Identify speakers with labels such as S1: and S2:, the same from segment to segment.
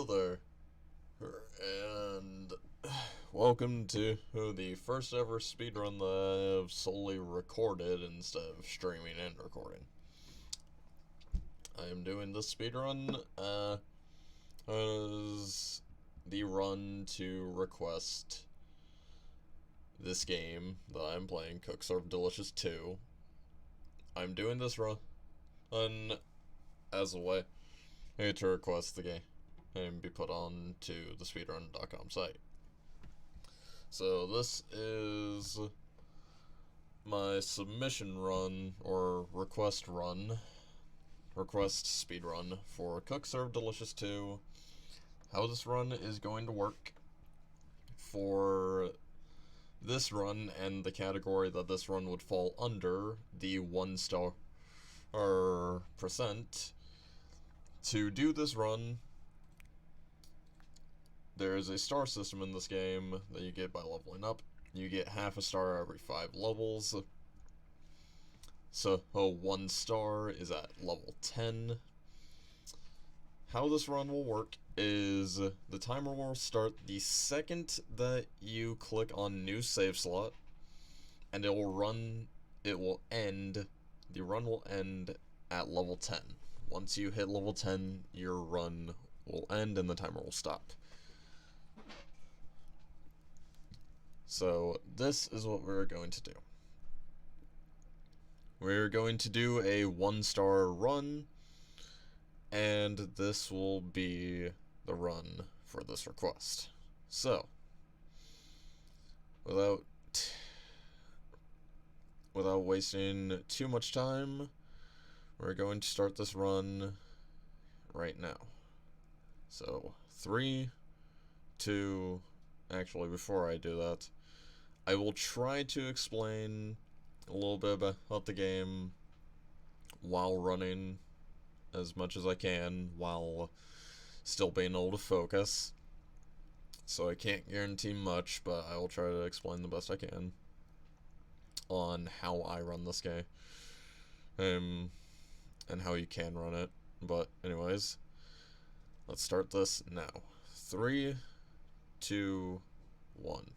S1: Hello there, and welcome to the first ever speedrun that I've solely recorded instead of streaming and recording. I am doing this speedrun as the run to request this game that I'm playing, Cook Serve Delicious 2. I'm doing this run as a way to request the game and be put on to the speedrun.com site. So this is my submission run, or request speedrun for Cook Serve Delicious 2. How this run is going to work for this run and the category that this run would fall under, the 1-star percent. To do this run, there is a star system in this game that you get by leveling up. You get half a star every 5 levels. So, 1 star is at level 10. How this run will work is the timer will start the second that you click on new save slot, and the run will end at level 10. Once you hit level 10, your run will end and the timer will stop. So this is what we're going to do. We're going to do a 1-star run, and this will be the run for this request. So, without wasting too much time, we're going to start this run right now. So, 3, 2, actually before I do that, I will try to explain a little bit about the game while running as much as I can while still being able to focus. So I can't guarantee much, but I will try to explain the best I can on how I run this game. And how you can run it. But anyways, let's start this now. 3, 2, 1.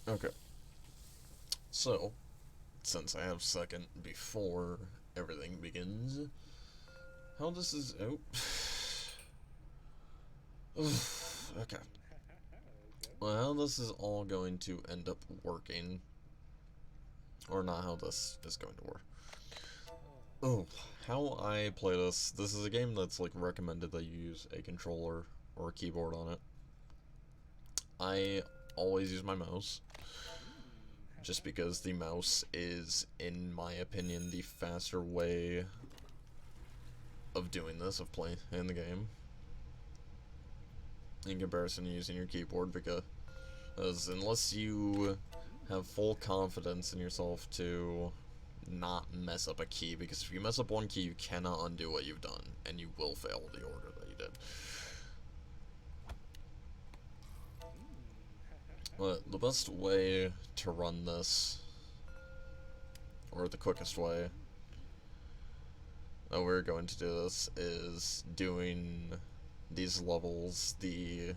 S1: Okay. So, since I have second before everything begins, how this is... okay. Well, how this is all going to end up working, or not how this is going to work. How I play this is a game that's like recommended that you use a controller or a keyboard on it. I always use my mouse, just because the mouse is, in my opinion, the faster way of doing this, of playing in the game, in comparison to using your keyboard, because unless you have full confidence in yourself to not mess up a key, because if you mess up one key, you cannot undo what you've done, and you will fail the order that you did. But the best way to run this, or the quickest way that we're going to do this, is doing these levels, the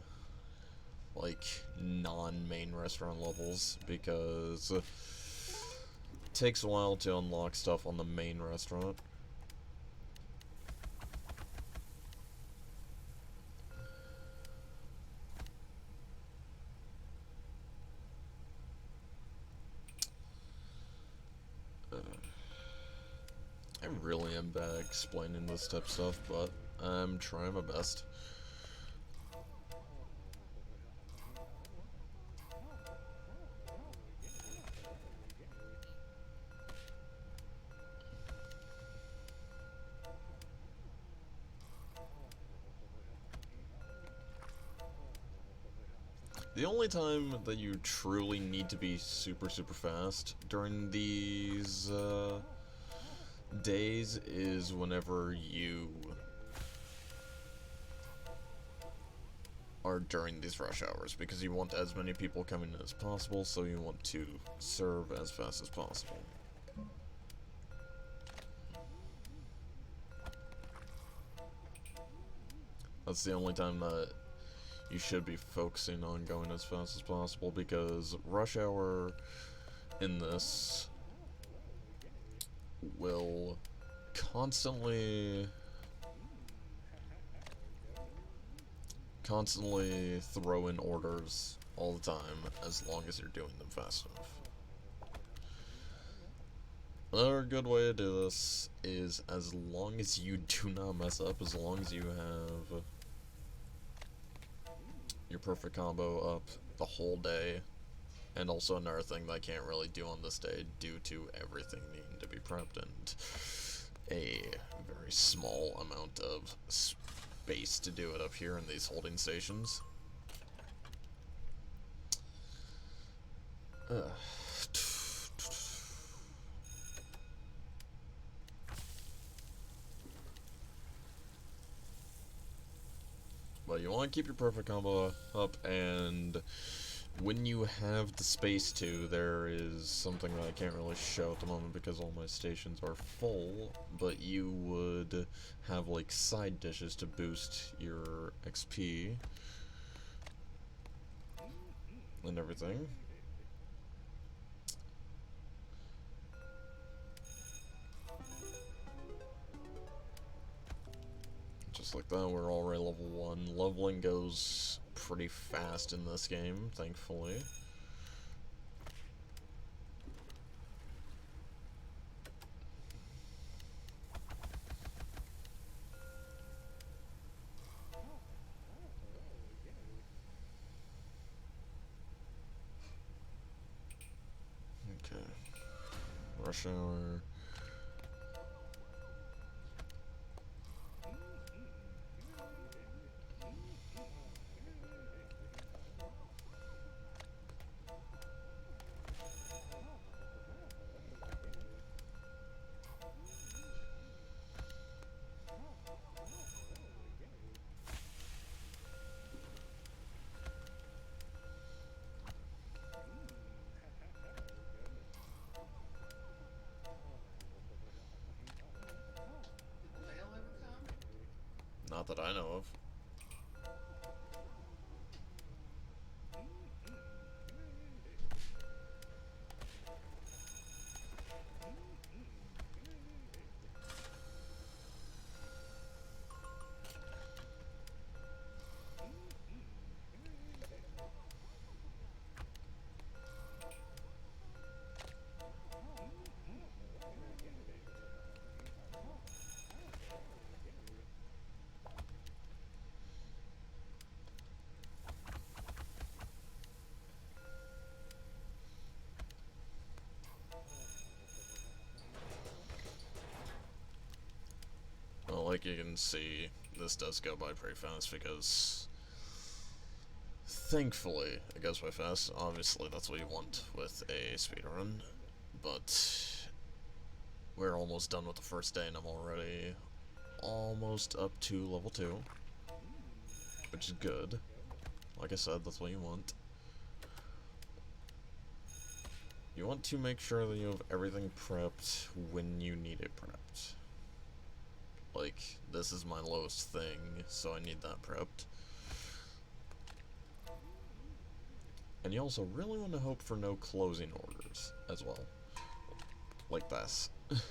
S1: like non-main restaurant levels, because it takes a while to unlock stuff on the main restaurant. I really am bad at explaining this type of stuff, but I'm trying my best. The only time that you truly need to be super fast during these days is whenever you are during these rush hours, because you want as many people coming in as possible, so you want to serve as fast as possible. That's the only time that you should be focusing on going as fast as possible, because rush hour in this will constantly throw in orders all the time, as long as you're doing them fast enough. Another good way to do this is, as long as you do not mess up, as long as you have your perfect combo up the whole day. And also another thing that I can't really do on this day due to everything needing to be prepped and a very small amount of space to do it up here in these holding stations. But you want to keep your perfect combo up, and when you have the space to, there is something that I can't really show at the moment because all my stations are full, but you would have like side dishes to boost your XP and everything. Just like that, we're already level 1. Leveling goes pretty fast in this game, thankfully. Okay. Rush hour. Not that I know of. Well, like you can see, this does go by pretty fast because, thankfully, it goes by fast. Obviously, that's what you want with a speedrun, but we're almost done with the first day and I'm already almost up to level 2, which is good. Like I said, that's what you want. You want to make sure that you have everything prepped when you need it prepped. Like, this is my lowest thing, so I need that prepped. And you also really want to hope for no closing orders as well. Like this. Because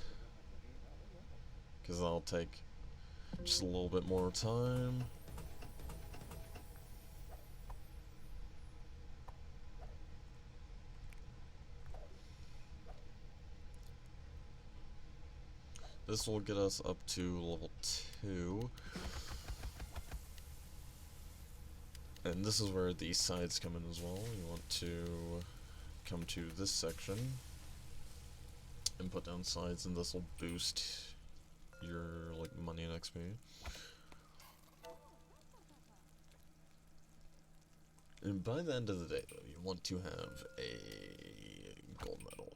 S1: that'll take just a little bit more time. This will get us up to level 2. And this is where the sides come in as well. You want to come to this section and put down sides, and this will boost your like money and XP. And by the end of the day, though, you want to have a gold medal.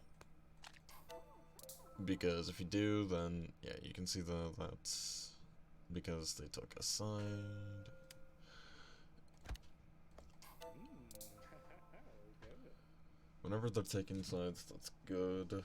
S1: because if you do, then yeah, you can see that's because they took a side. Whenever they're taking sides, that's good.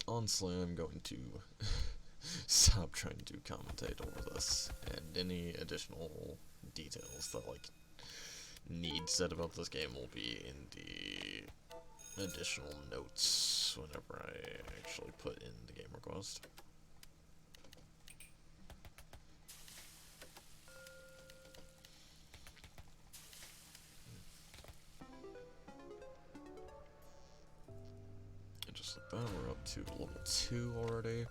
S1: Honestly, I'm going to stop trying to commentate over this, and any additional details that, like, need said about this game will be in the additional notes whenever I actually put in the game request. And just like that, we're up to level 2 already.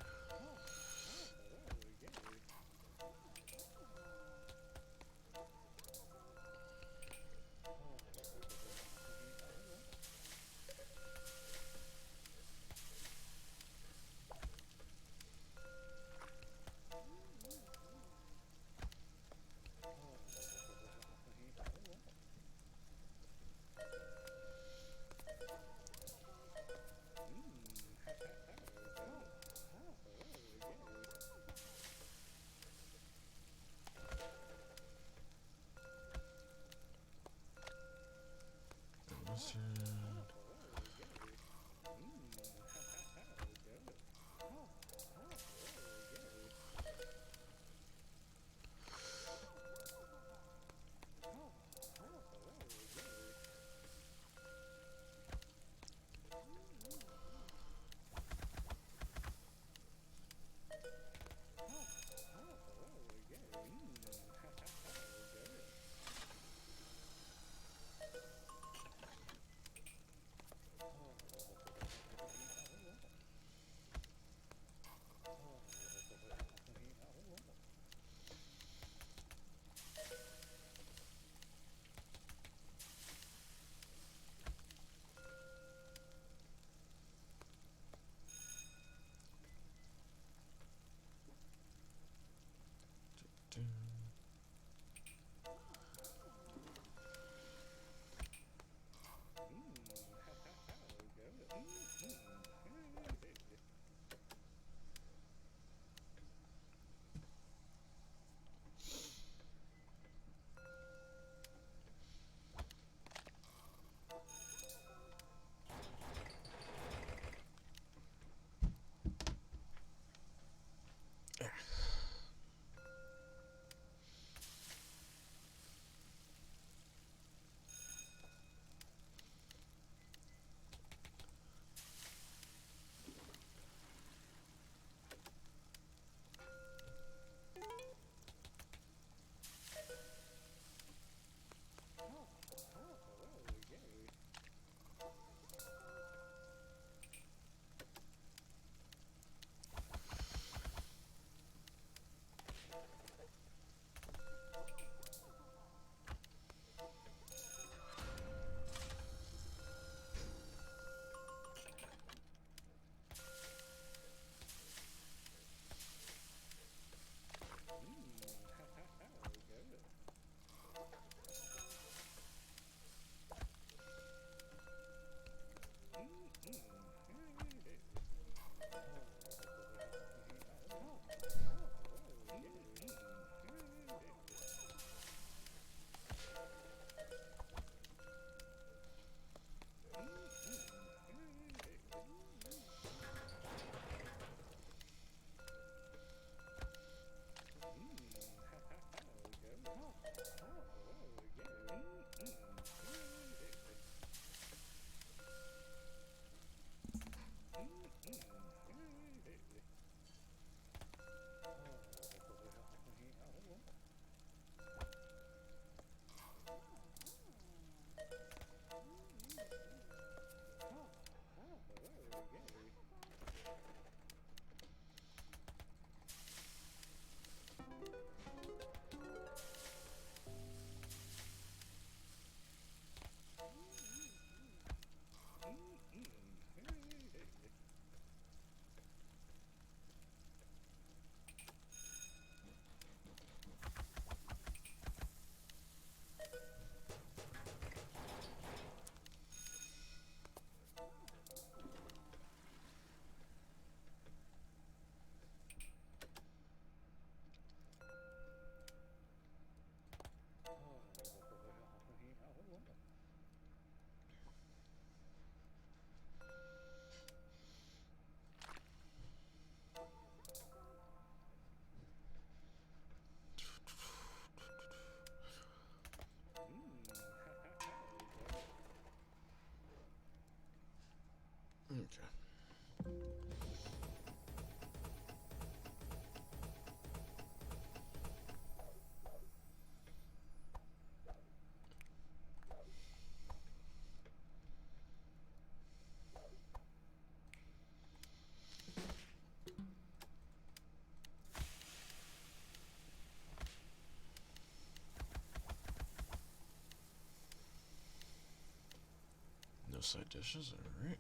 S1: no side dishes, alright.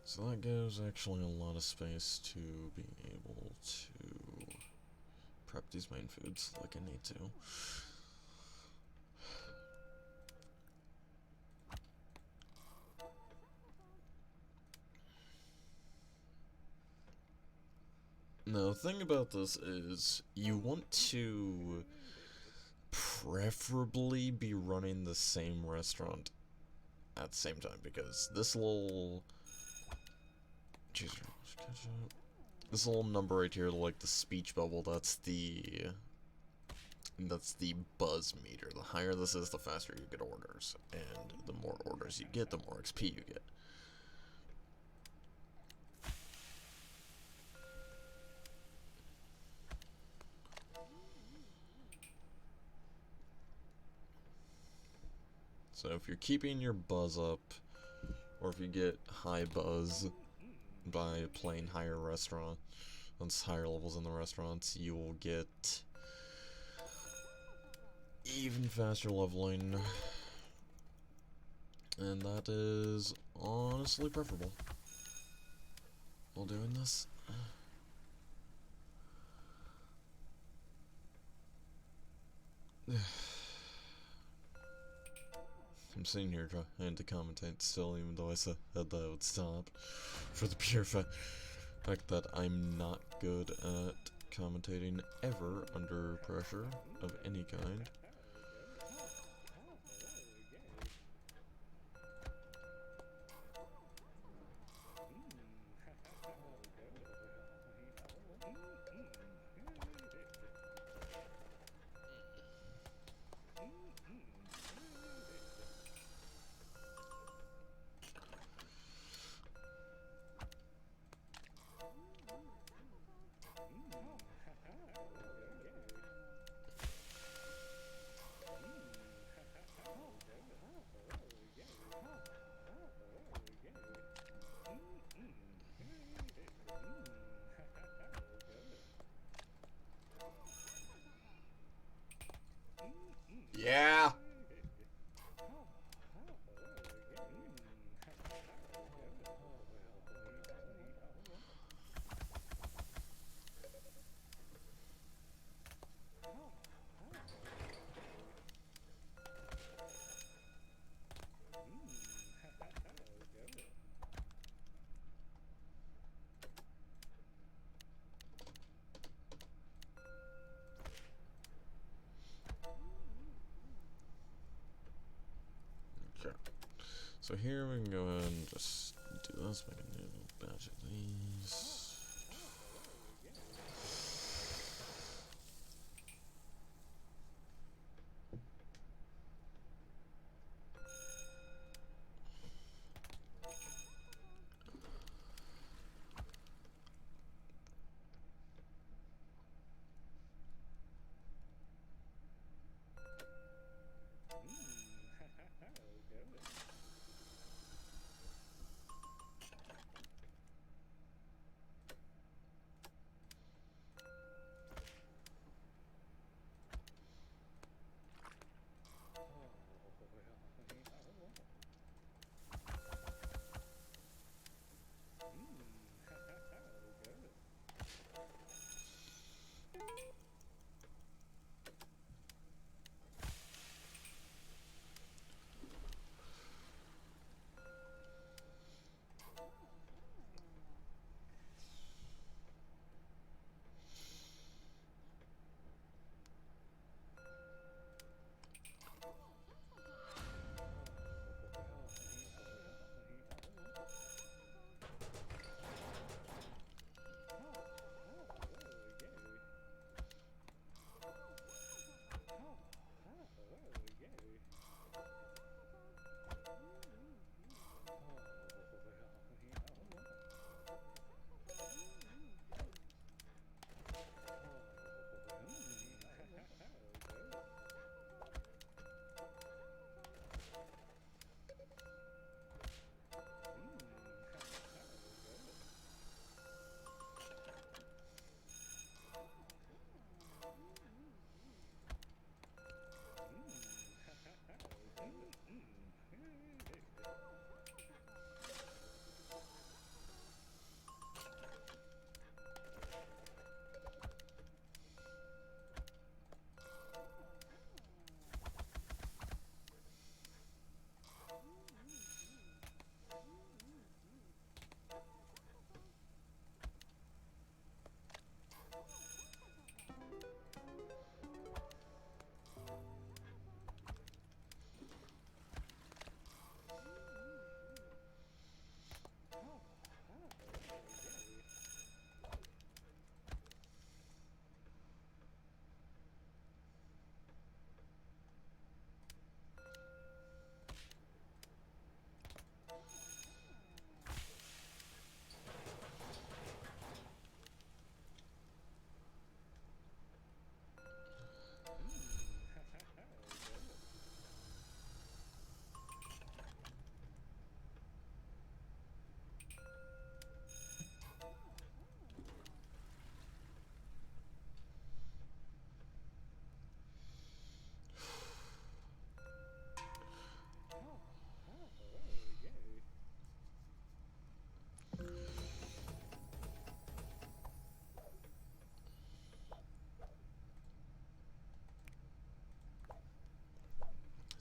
S1: So that gives actually a lot of space to being able to prep these main foods like I need to. Now, the thing about this is, you want to preferably be running the same restaurant at the same time, because this little... this little number right here, like the speech bubble, that's the buzz meter. The higher this is, the faster you get orders, and the more orders you get, the more XP you get. So if you're keeping your buzz up, or if you get high buzz by playing higher higher levels in the restaurants, you will get even faster leveling, and that is honestly preferable while doing this. I'm sitting here trying to commentate still, even though I said that I would stop, for the pure fact that I'm not good at commentating ever under pressure of any kind. Yeah! Okay. So here we can go ahead and just do this, make a new batch of these.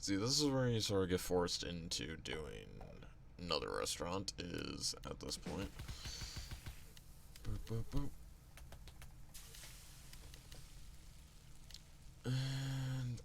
S1: See, this is where you sort of get forced into doing another restaurant, is at this point. Boop, boop, boop. And...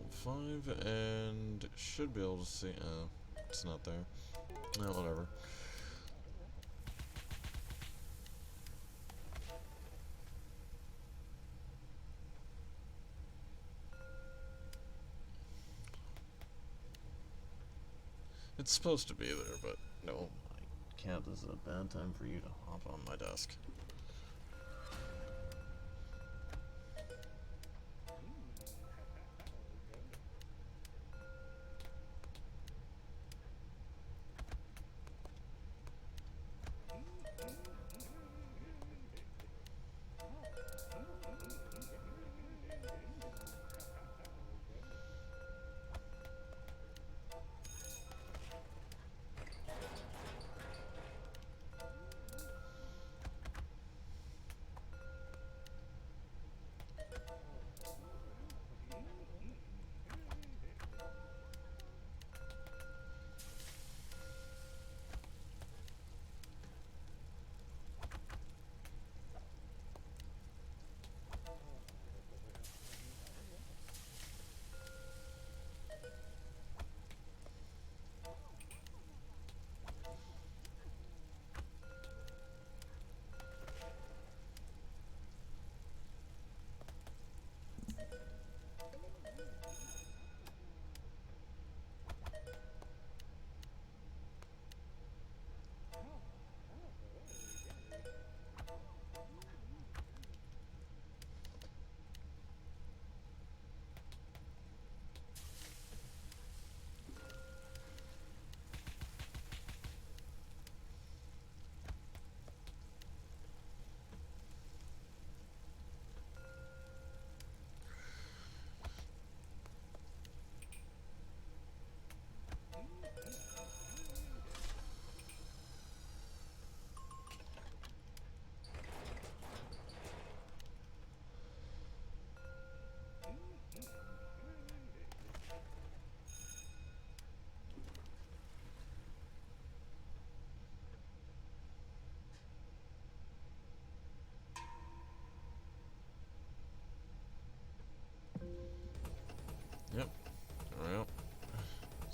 S1: level 5, and should be able to see... it's not there. Whatever. It's supposed to be there, but no, I can't. This is a bad time for you to hop on my desk.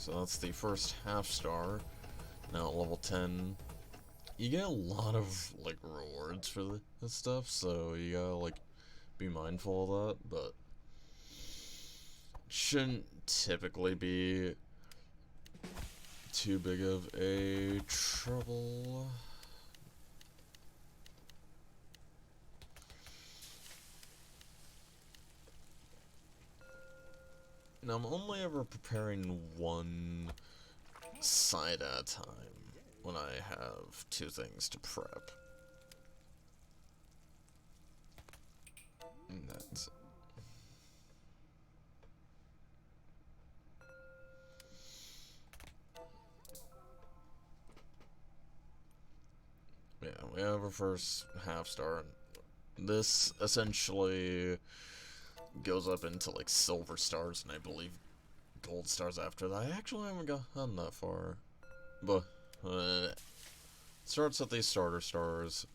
S1: So that's the first half star. Now at level 10, you get a lot of, like, rewards for this stuff, so you gotta, like, be mindful of that, but shouldn't typically be too big of a trouble. Now, I'm only ever preparing one side at a time when I have two things to prep. And that's it. Yeah, we have our first half star. This essentially goes up into like silver stars, and I believe gold stars after that. I actually haven't gotten that far, but starts at these starter stars,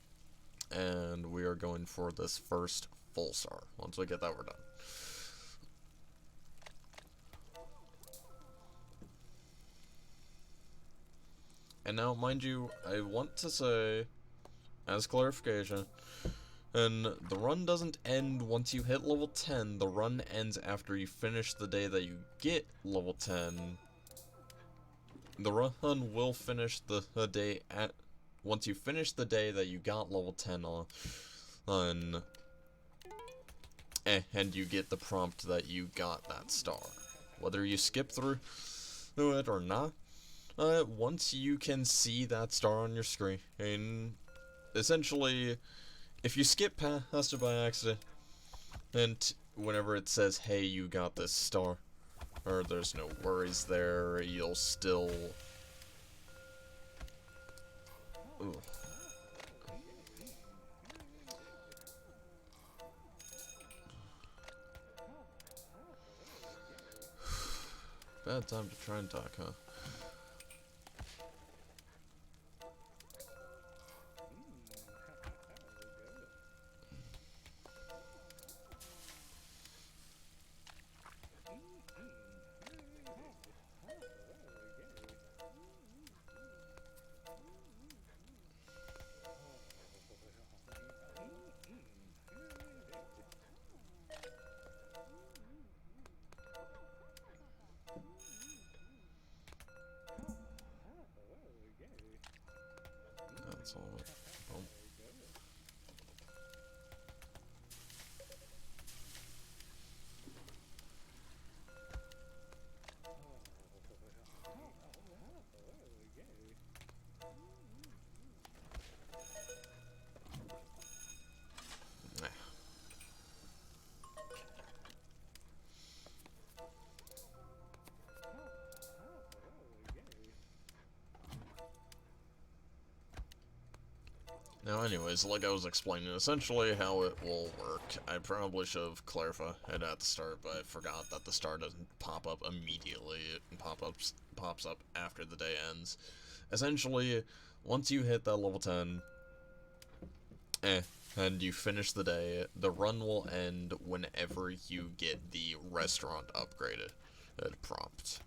S1: and we are going for this first full star. Once we get that, we're done. And now, mind you, I want to say, as clarification, and the run doesn't end once you hit level 10, the run ends after you finish the day that you get level 10. The run will finish the day at, once you finish the day that you got level 10 on, and you get the prompt that you got that star. Whether you skip through it or not, once you can see that star on your screen, and essentially, if you skip past it by accident, and whenever it says, hey, you got this star, or there's no worries there, you'll still... Ooh. Bad time to try and talk, huh? That's all it. Oh. Now anyways, like I was explaining, essentially how it will work. I probably should have clarified it at the start, but I forgot that the star doesn't pop up immediately. It pops up after the day ends. Essentially, once you hit that level 10, and you finish the day, the run will end whenever you get the restaurant upgraded prompt,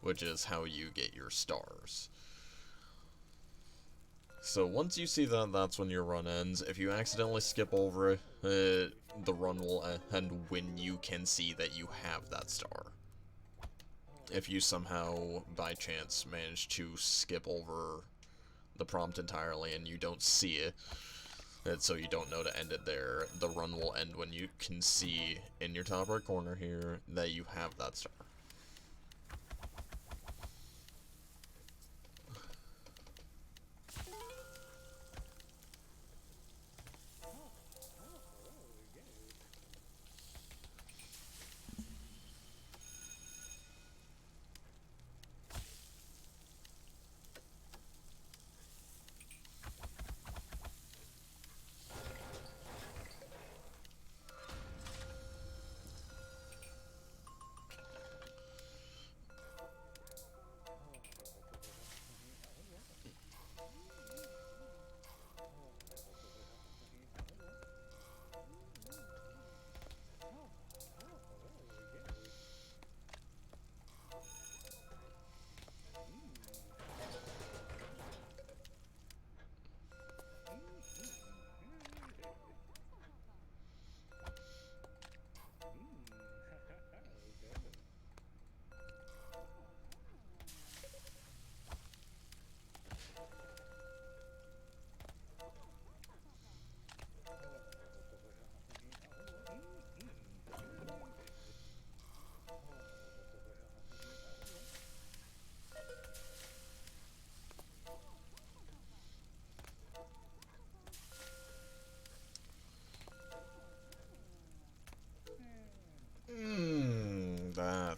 S1: which is how you get your stars. So once you see that, that's when your run ends. If you accidentally skip over it, the run will end when you can see that you have that star. If you somehow, by chance, manage to skip over the prompt entirely and you don't see it, and so you don't know to end it there, the run will end when you can see in your top right corner here that you have that star.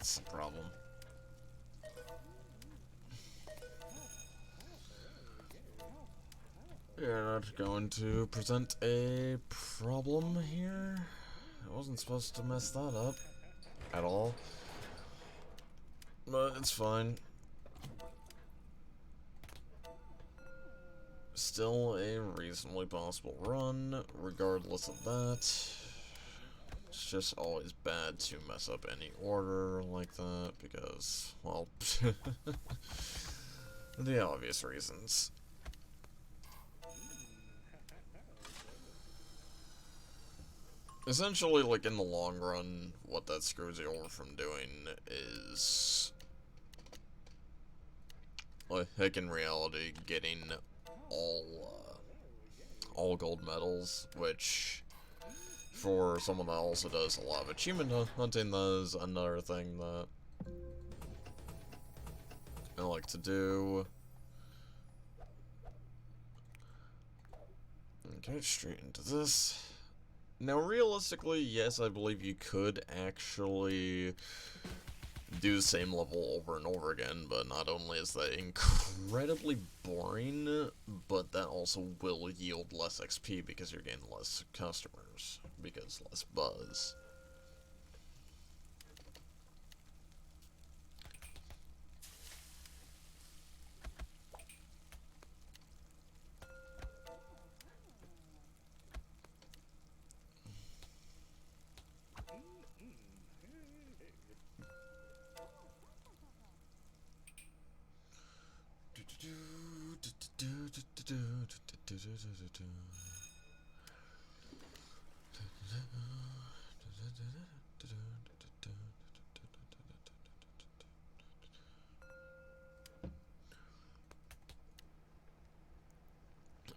S1: that's the problem. You're not going to present a problem here. I wasn't supposed to mess that up at all. But it's fine. Still a reasonably possible run, regardless of that. It's just always bad to mess up any order like that, because, well, the obvious reasons. Essentially, like, in the long run, what that screws you over from doing is, like, heck, in reality, getting all gold medals, which, for someone that also does a lot of achievement hunting, that is another thing that I like to do. Okay, straight into this. Now, realistically, yes, I believe you could actually do the same level over and over again, but not only is that incredibly boring, but that also will yield less XP because you're getting less customers, because less buzz.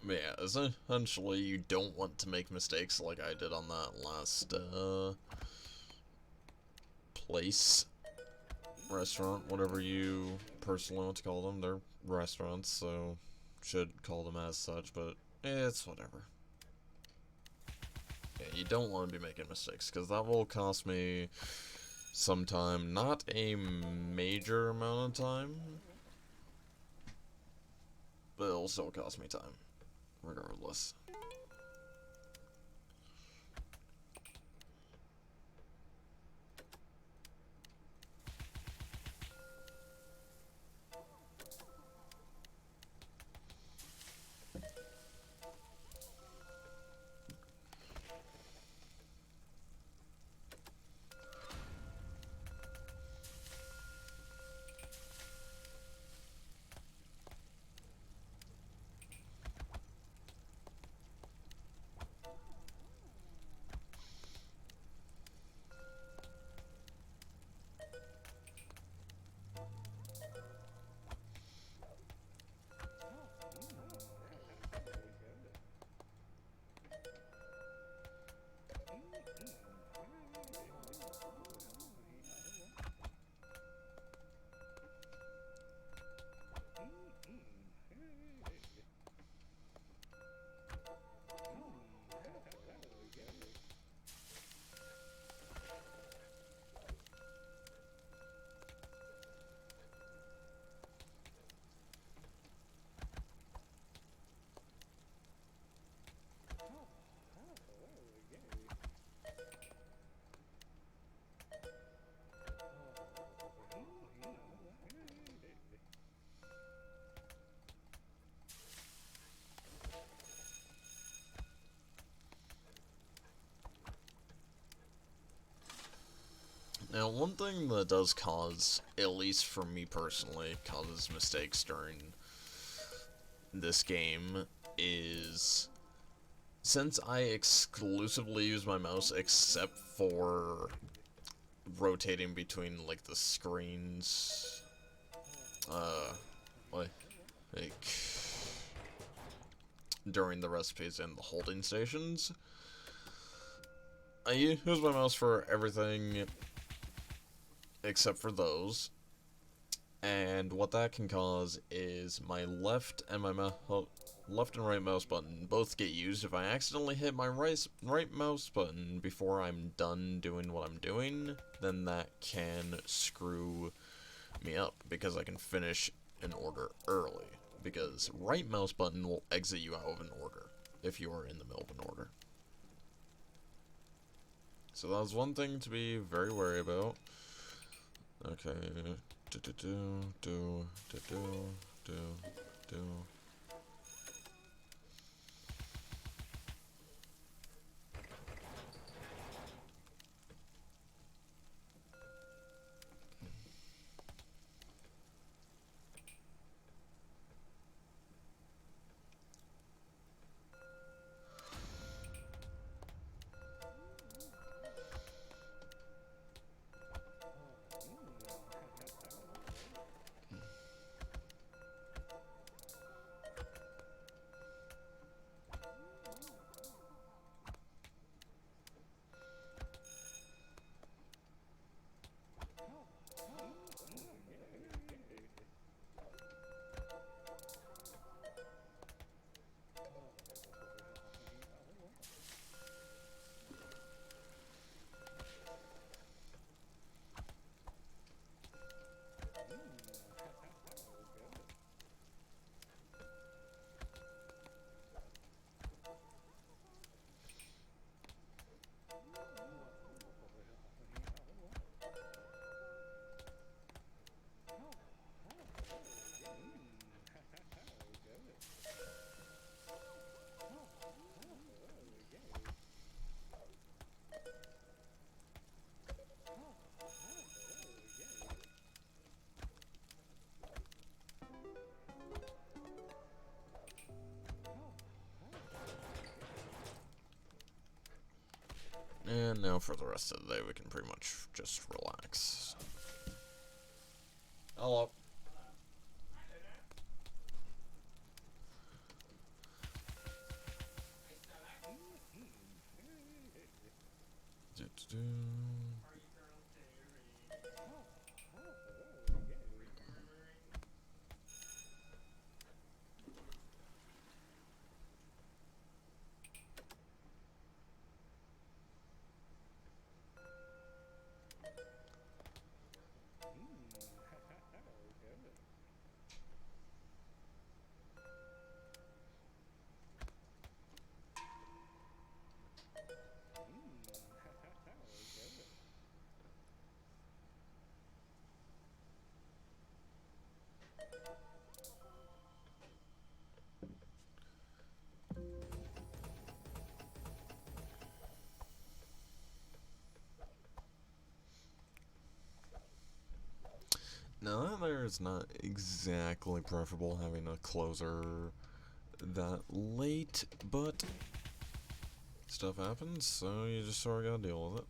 S1: But yeah, essentially you don't want to make mistakes like I did on that last place, restaurant, whatever you personally want to call them. They're restaurants, so should call them as such, but it's whatever. Yeah, you don't want to be making mistakes, because that will cost me some time. Not a major amount of time, but it'll still cost me time, regardless. Now, one thing that does cause, at least for me personally, causes mistakes during this game is, since I exclusively use my mouse except for rotating between, like, the screens, like, during the recipes and the holding stations, I use my mouse for everything except for those, And what that can cause is my left and right mouse button both get used. If I accidentally hit my right mouse button before I'm done doing what I'm doing, then that can screw me up, because I can finish an order early. Because right mouse button will exit you out of an order if you are in the middle of an order. So that was one thing to be very wary about. Okay. Do. And now for the rest of the day, we can pretty much just relax. Hello. Now, that is not exactly preferable having a closer that late, but stuff happens, so you just sort of gotta deal with it.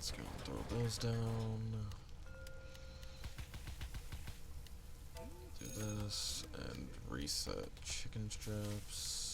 S1: Let's go and throw those down. Do this and reset chicken strips.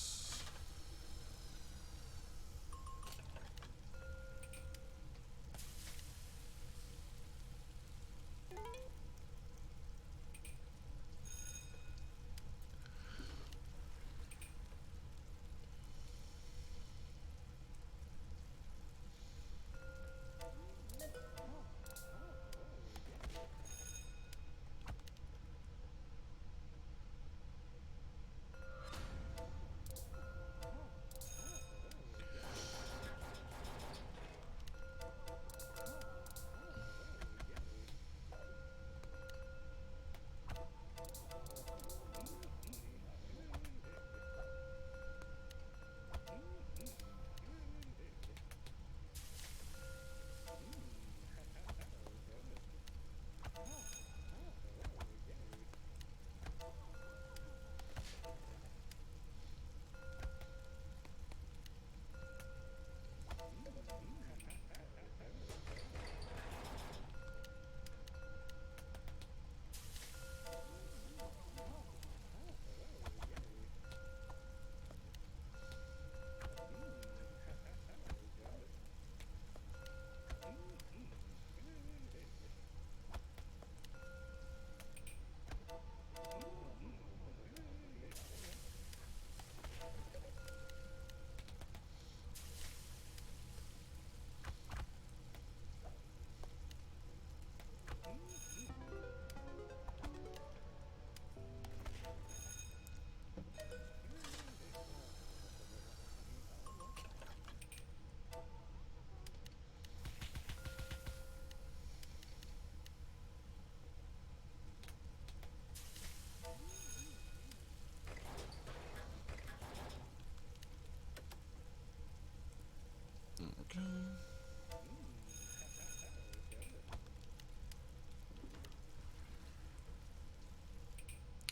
S1: Okay.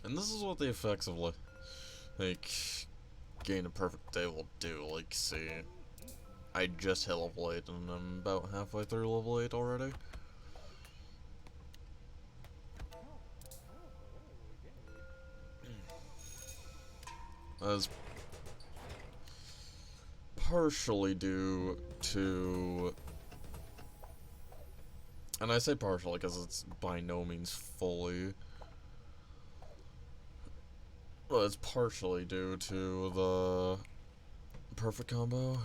S1: And this is what the effects of like gain a perfect day will do. Like, see, I just hit level 8 and I'm about halfway through level 8 already. That's partially due to, and I say partially because it's by no means fully, but it's partially due to the perfect combo.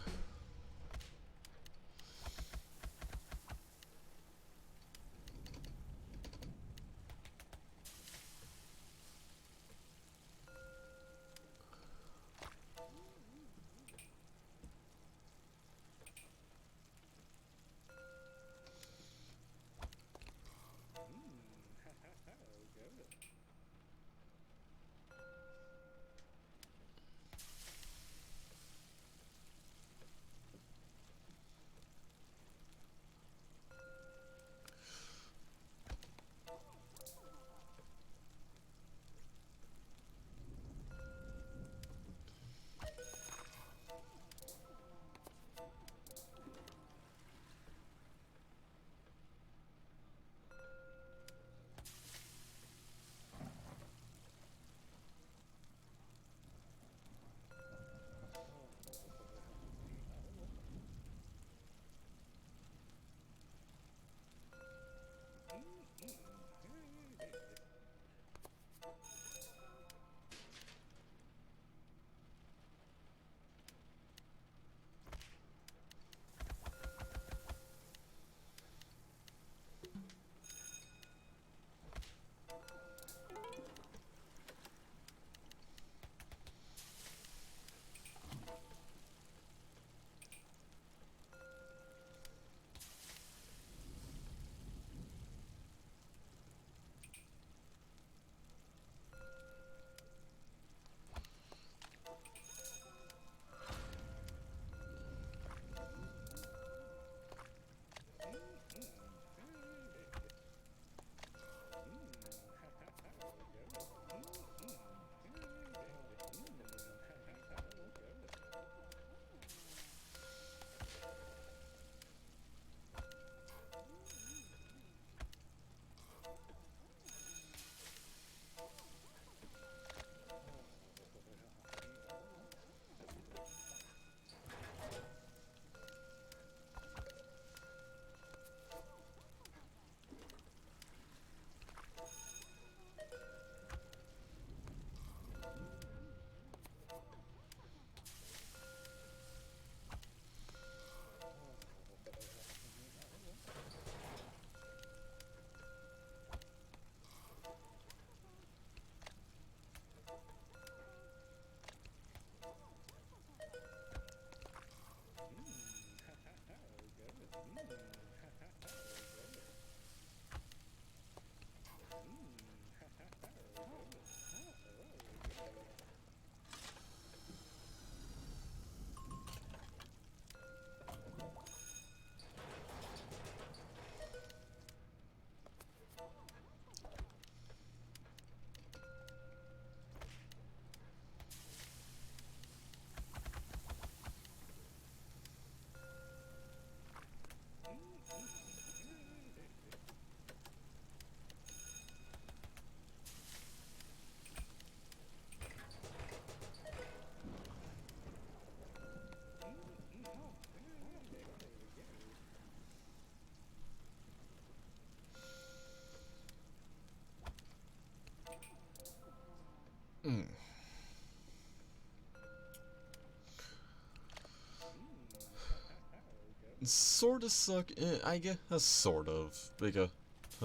S1: sort of suck. I guess sort of, because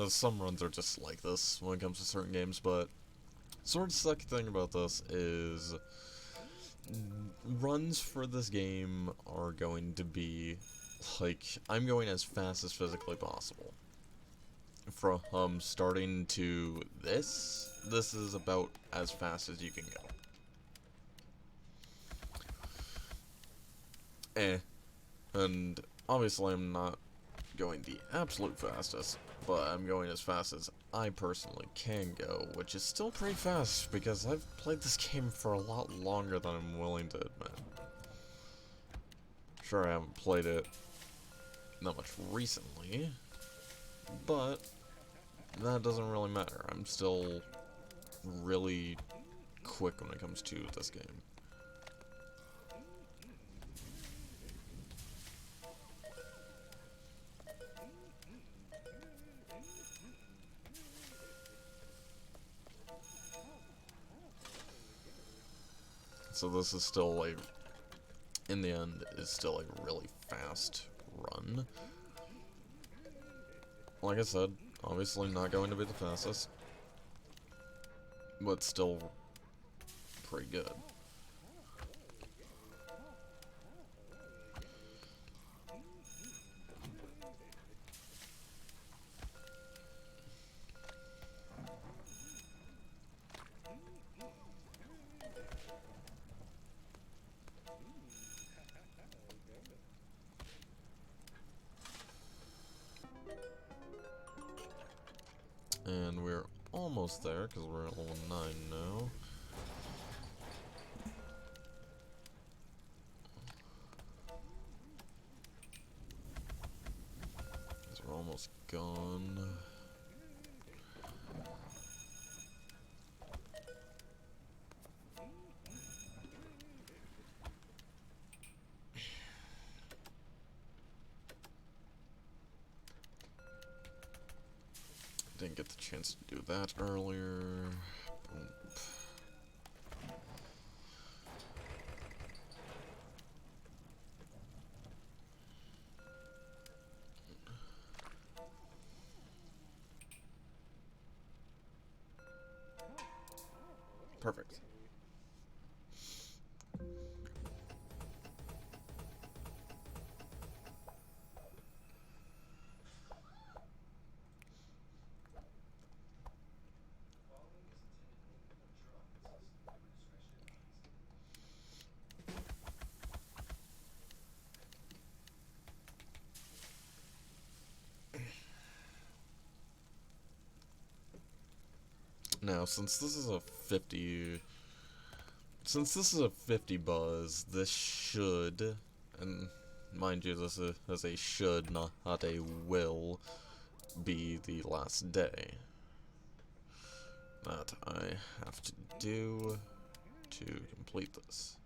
S1: some runs are just like this when it comes to certain games. But sort of sucky thing about this is runs for this game are going to be like I'm going as fast as physically possible. From starting to this is about as fast as you can go. And obviously I'm not going the absolute fastest, but I'm going as fast as I personally can go, which is still pretty fast because I've played this game for a lot longer than I'm willing to admit. Sure, I haven't played it that much recently, but that doesn't really matter. I'm still really quick when it comes to this game. So this is still like, in the end, is still a really fast run. Like I said, obviously not going to be the fastest, but still pretty good. And we're almost there, because we're at level 9 now. Because we're almost gone. Didn't get the chance to do that earlier. Boom. Perfect. Now, since this is a 50 buzz, this should, and mind you, this is a should, not a will, be the last day that I have to do to complete this.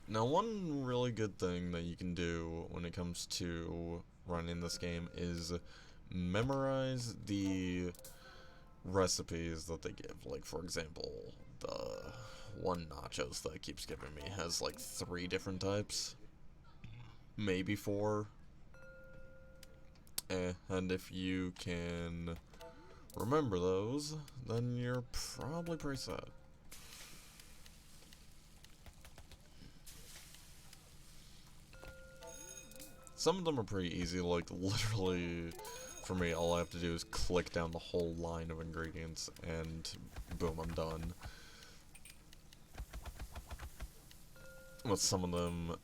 S1: Now, one really good thing that you can do when it comes to running this game is memorize the recipes that they give. Like, for example, the one nachos that it keeps giving me has like 3 different types, maybe 4. And if you can remember those, then you're probably pretty set. Some of them are pretty easy, like literally, for me, all I have to do is click down the whole line of ingredients and boom, I'm done. But some of them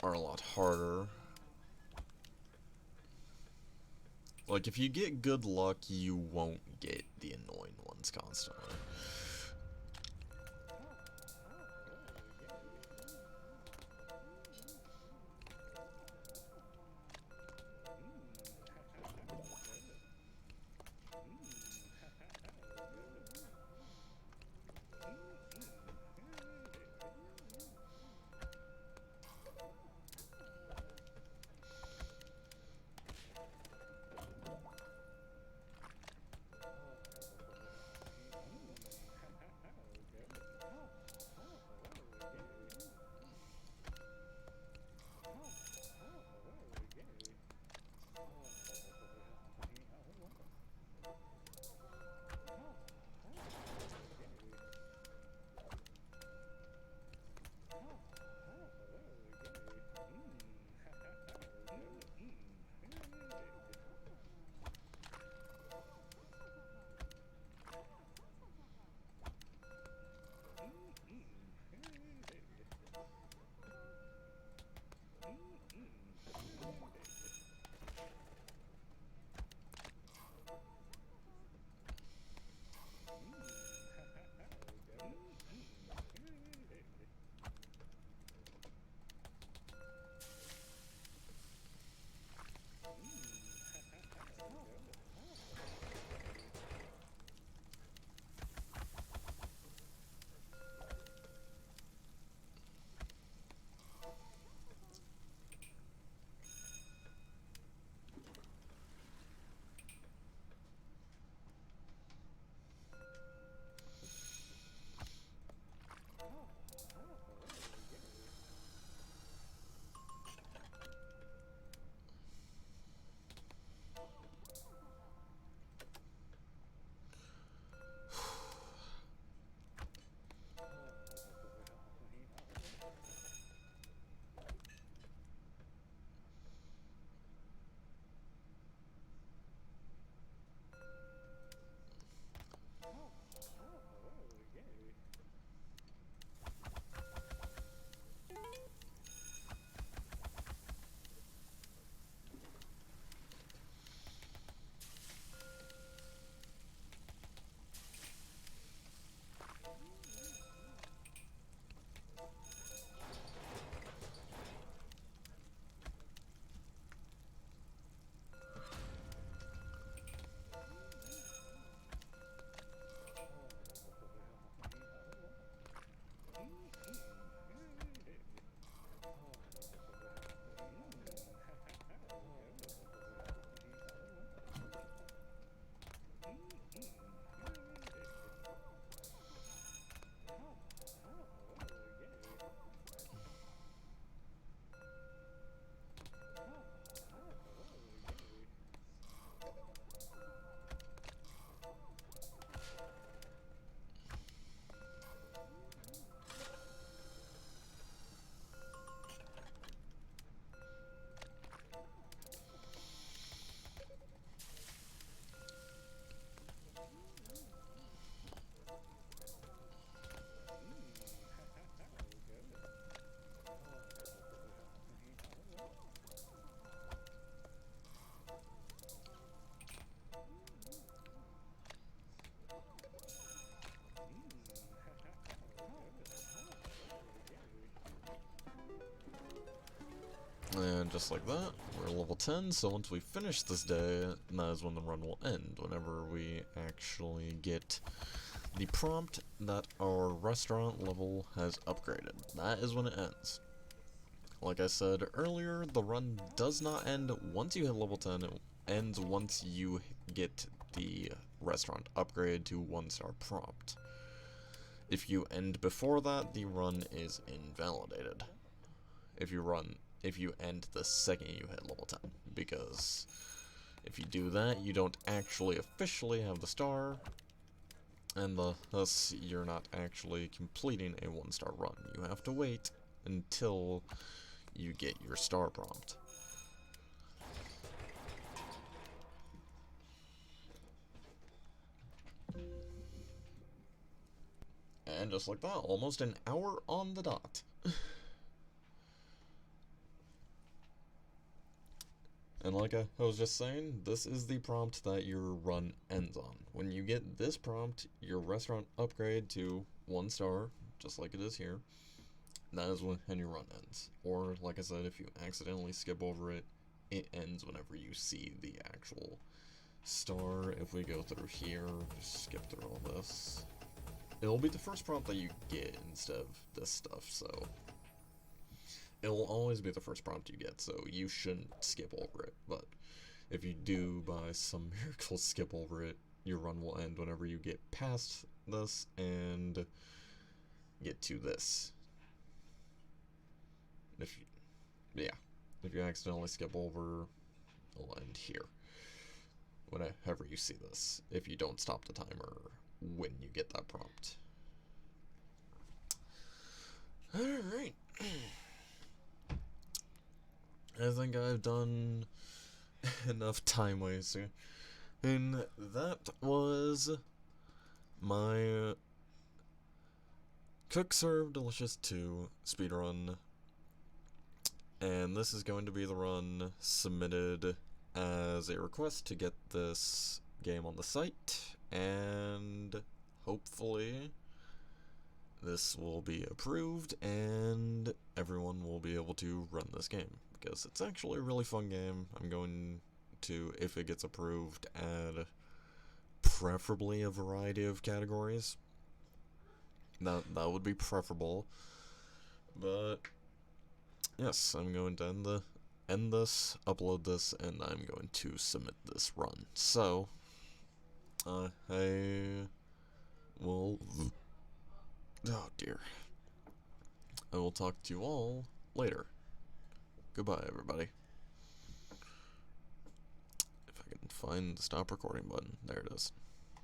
S1: are a lot harder. Like, if you get good luck, you won't get the annoying ones constantly. And just like that, we're level 10, so once we finish this day, that is when the run will end, whenever we actually get the prompt that our restaurant level has upgraded. That is when it ends. Like I said earlier, the run does not end once you hit level 10, it ends once you get the restaurant upgrade to 1-star prompt. If you end before that, the run is invalidated. If you end the second you hit level 10, because if you do that, you don't actually officially have the star, and thus you're not actually completing a 1-star run. You have to wait until you get your star prompt. And just like that, almost an hour on the dot. And like I was just saying, this is the prompt that your run ends on. When you get this prompt, your restaurant upgrade to 1-star, just like it is here, that is when your run ends. Or, like I said, if you accidentally skip over it, it ends whenever you see the actual star. If we go through here, just skip through all this, it'll be the first prompt that you get instead of this stuff, so it'll always be the first prompt you get, so you shouldn't skip over it. But if you do, by some miracle, skip over it, your run will end whenever you get past this and get to this. If you accidentally skip over, it'll end here. Whenever you see this, if you don't stop the timer when you get that prompt. Alright. I think I've done enough time wasting. And that was my Cook Serve Delicious 2 speedrun. And this is going to be the run submitted as a request to get this game on the site. And hopefully this will be approved and everyone will be able to run this game, because it's actually a really fun game. I'm going to, if it gets approved, add preferably a variety of categories. That would be preferable. But yes, I'm going to end this, upload this, and I'm going to submit this run. So I will, oh dear, I will talk to you all later. Goodbye, everybody. If I can find the stop recording button. There it is.